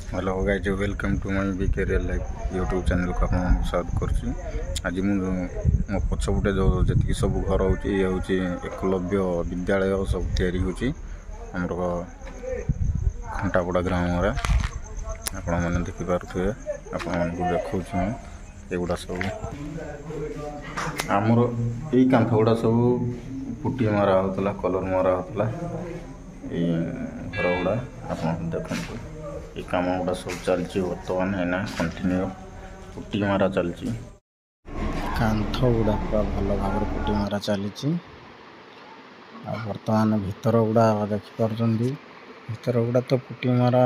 Hello guys welcome to my BK real life YouTube channel को आप स्वागत करुँची। आज मो पछपटे जो जी सब घर होची एकलव्य विद्यालय सब तैयारी होची हमर घंटापड़ा ग्राम रे आपण मैंने देखिपे आपण को देखा एगुड़ा सब आमर यही कांथ गुड़ा सब पुटी मारा होता कलर मारा होता घर गुड़ा आप देखते ये काम गुड़ा सब चलती बर्तमान है कंटिन्यू पुटी मारा चलती कांथ गुड़ा पूरा भल भाव पुटी मारा चली बर्तमान भीतर गुड़ा देखिपार भीतर गुड़ा तो पुटी मारा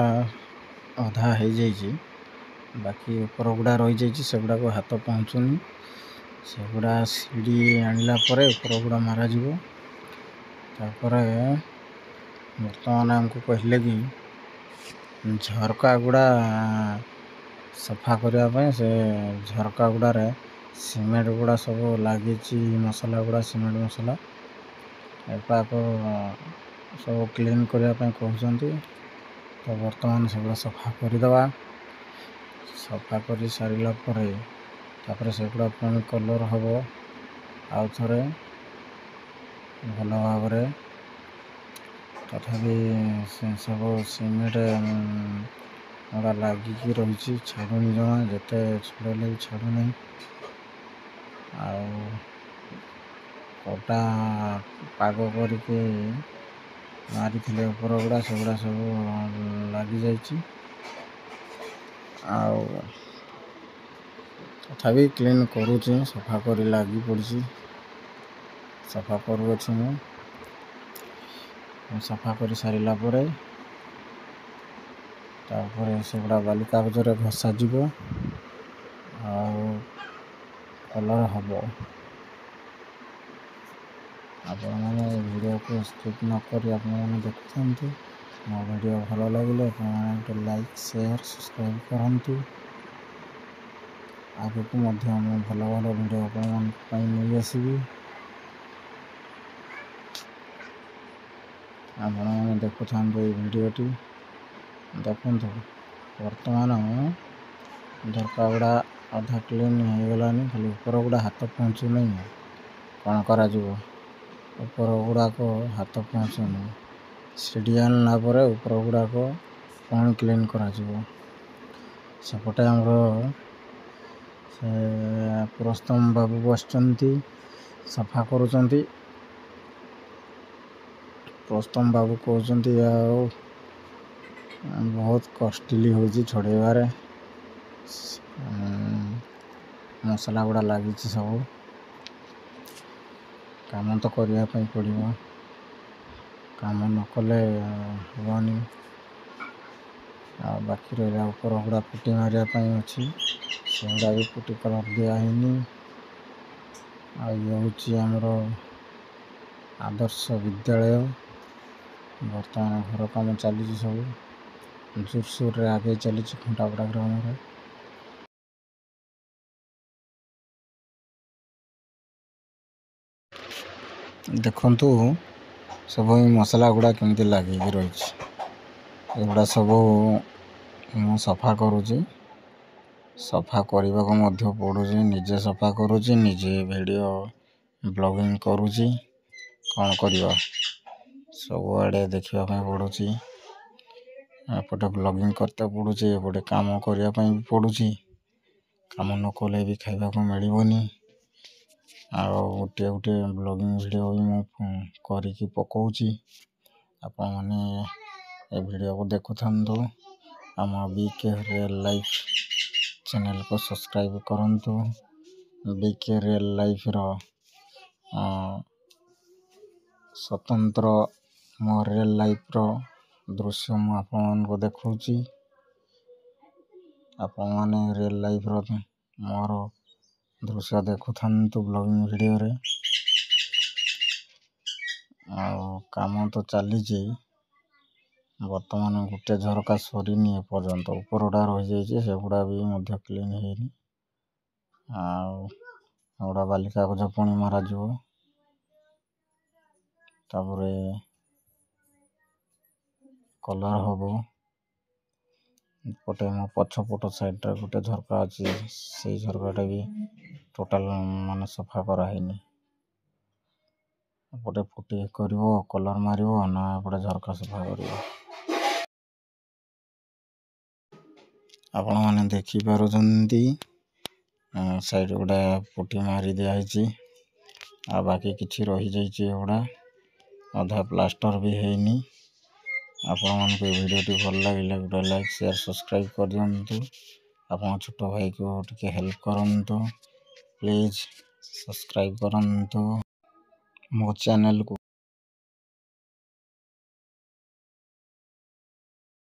अधा हो जाइए बाकी ऊपर गुड़ा रही जाइए से गुड़ा को हाथ पहुँचुनी से गुड़ा सीढ़ी आणला ऊपर गुड़ा मारा बर्तमान आमको कहले कि झरका गुड़ा सफा करने से झरका गुड़ा सीमेंट गुड़ा सब लगी मसला गुड़ा सीमेंट मसला एपाक सब क्लीन करने कहते तो बर्तमान से गुड़ा सफा करदे सफा कर सारा पर से गुड़ा पुणी कलर हम आउ थे भल भाव तथापि से सब सीमेंट गुड़ा लगिकी रही छाड़ुनी जमा जिते छड़े छाड़ुना आटा पाग करके मारी ऊपर गुड़ा से गुड़ा सब लगी जाइए तथापि क्लीन करुँचे सफा कर लगी पड़ी सफा करुँच सफा कर सारा से गुड़ा बाली कागज घसा कलर हम आपण मैंने वीडियो को स्किप नक आपने देखुं मो वीडियो भल लगे आप लाइक शेयर सब्सक्राइब करूँ आगे को भल भल वीडियो अपन नहीं आसबि आपण मैंने देखुं वीडियोटी देखु बर्तमान झरका गुड़ा अधा क्लीन हो गलानी खाली ऊपर गुड़ा हाथ पहुँचू नहीं कौन करा ऊपर गुड़ाक हाथ पहुँचुनी सीढ़ी आणला ऊपर गुड़ाक पुणी क्लीन करा सेपटे आमर से पुरस्तम बाबू बसचंती सफा करुचंती पुरस्तम बाबू कहते बहुत कस्टली हो छड़ेबार मसला गुड़ा लगी सब काम तो करने पड़ो काम न कले हेनी बाकी रहा ऊपर गुड़ा पुटी मारे अच्छी से गुड़ा भी पुटी कलर दिहनी ये आमर आदर्श विद्यालय बर्तमान घर काम चली सब जोरसोर आगे चली घंटापड़ा ग्राम में देखु सब मसला गुड़ा केमती लगे रही गुड़ा सब सफा करुँची सफा करने को पड़ू निजे सफा करुँची निजे वीडियो ब्लॉगिंग करुँची कौन कर सब आड़े देखापी पड़ुची एपटे ब्लॉगिंग करते पड़ुची एपटे काम करने पड़ुची काम न कले भी खाइबा को मिलबनी गोटे गोटे ब्लॉगिंग वीडियो भी मुझे पकाउची आपण मैंने ये वीडियो को देखु आम बीके रियल लाइफ चैनल को सब्सक्राइब करंतु बीके रियल लाइफ रो स्वतंत्र मो रियल लाइफ रो दृश्य मु आपण को देखौची आपण माने रियल लाइफ रो मोर दृश्य देखुथांतु ब्लॉगिंग वीडियो रे काम तो चली बर्तमान गोटे झरका सरीनी एपर्यंत ऊपर गुड़ा रही जाइए से गुड़ा भी क्लीन होनी गुड़ा बाली कागज पुणी मारा कलर हम पटे मो पछपट साइड गोटे झरका अच्छी से झरकाटा भी टोटाल मान सफा कराइनि एपटे पुटी कर कलर मार ना एपटे झरका सफा कर आपण मैंने देखिपार साइड गुड़ा पुटी मारी दिखाई आ बाकी किसी रही जाइए अधा प्लास्टर भी हैनी आपण मान वीडियो भल लगे गोटे लाइक शेयर सब्सक्राइब कर दिंतु आपण छोट भाई को टिके हेल्प करंतु प्लीज सब्सक्राइब करंतु मो चैनल को।